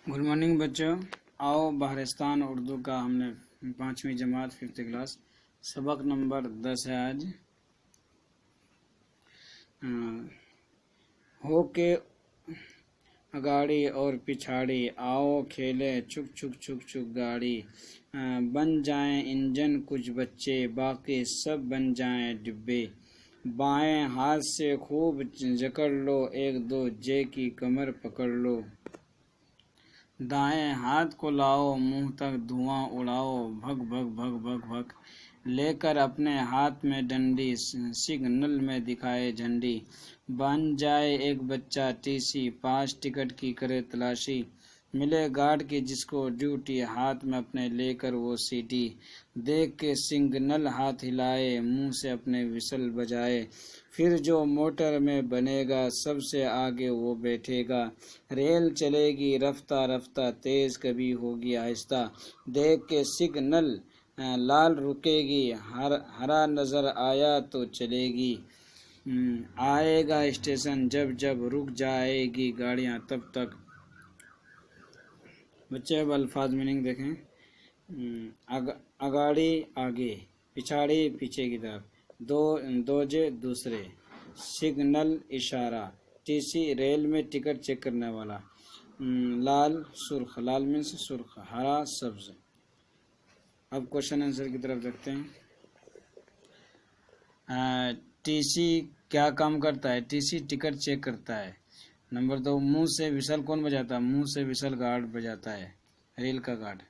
Good morning बच्चों। आओ बहरिस्तान उर्दू का हमने 5वीं जमात 5th क्लास सबक नंबर 10 है आज। हो के अगाड़ी और पिछाड़ी आओ खेले चुक चुक चुक चुक गाड़ी। बन जाएं इंजन कुछ बच्चे बाकी सब बन जाएं डिब्बे। बाएं हाथ से खूब जकड़ लो एक दो जे की कमर पकड़ लो। दाएं हाथ को लाओ मुंह तक धुआं उड़ाओ भग भग भग भग भग। लेकर अपने हाथ में डंडी सिग्नल में दिखाए झंडी। बन जाए एक बच्चा टीसी पास टिकट की करे तलाशी। मिले गार्ड की जिसको ड्यूटी हाथ में अपने लेकर वो सीटी। देख के सिग्नल हाथ हिलाए मुंह से अपने विसल बजाए। फिर जो मोटर में बनेगा सबसे आगे वो बैठेगा। रेल चलेगी रफ्ता रफ्ता तेज कभी होगी आहिस्ता। देख के सिग्नल लाल रुकेगी हरा नजर आया तो चलेगी। आएगा स्टेशन जब जब रुक जाएगी गाड़ियां तब तक। बच्चे अब अल्फाज मीनिंग देखें। अगाड़ी आगे पिछाड़ी पीछे की तरफ। दोजे दूसरे। सिग्नल इशारा। टीसी रेल में टिकट चेक करने वाला। लाल सुर्ख लाल मीन्स सुर्ख हरा सब्ज। अब क्वेश्चन आंसर की तरफ देखते हैं। टीसी क्या काम करता है? टीसी टिकट चेक करता है। नंबर 2 मुंह से विसल कौन बजाता है? मुंह से विसल गार्ड बजाता है, रेल का गार्ड।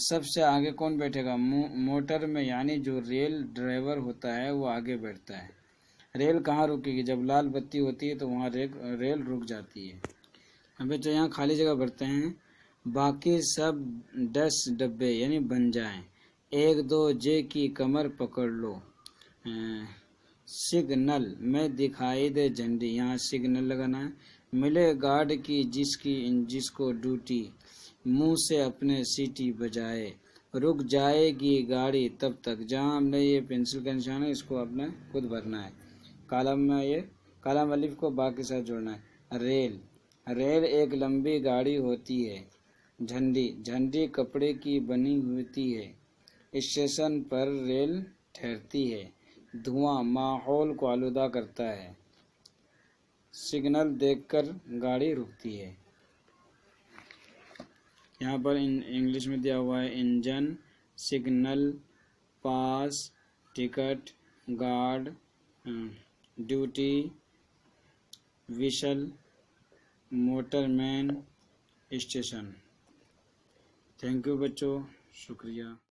सबसे आगे कौन बैठेगा? मोटर में, यानी जो रेल ड्राइवर होता है वो आगे बैठता है। रेल कहाँ रुकेगी? जब लाल बत्ती होती है तो वहाँ रेल रुक जाती है। अभी तो यहाँ खाली जगह भरते हैं। बाकी सब 10 डब्बे यानी बन जाएं। एक दो जे की कमर पकड़ लो। सिग्नल में दिखाई दे झंडी, यहाँ सिग्नल लगाना है। मिले गार्ड की जिसको ड्यूटी मुंह से अपने सीटी बजाए। रुक जाएगी गाड़ी तब तक। जहाँ हमने ये पेंसिल का निशान है इसको आपने खुद भरना है। कॉलम में ये कॉलम अलिफ को बा के साथ जोड़ना है। रेल एक लंबी गाड़ी होती है। झंडी कपड़े की बनी होती है। स्टेशन पर रेल ठहरती है। धुआं माहौल को आलूदा करता है। सिग्नल देखकर गाड़ी रुकती है। यहाँ पर इंग्लिश में दिया हुआ है engine, signal, pass, ticket, guard, duty, we shall, motorman, station. Thank you बच्चों, शुक्रिया।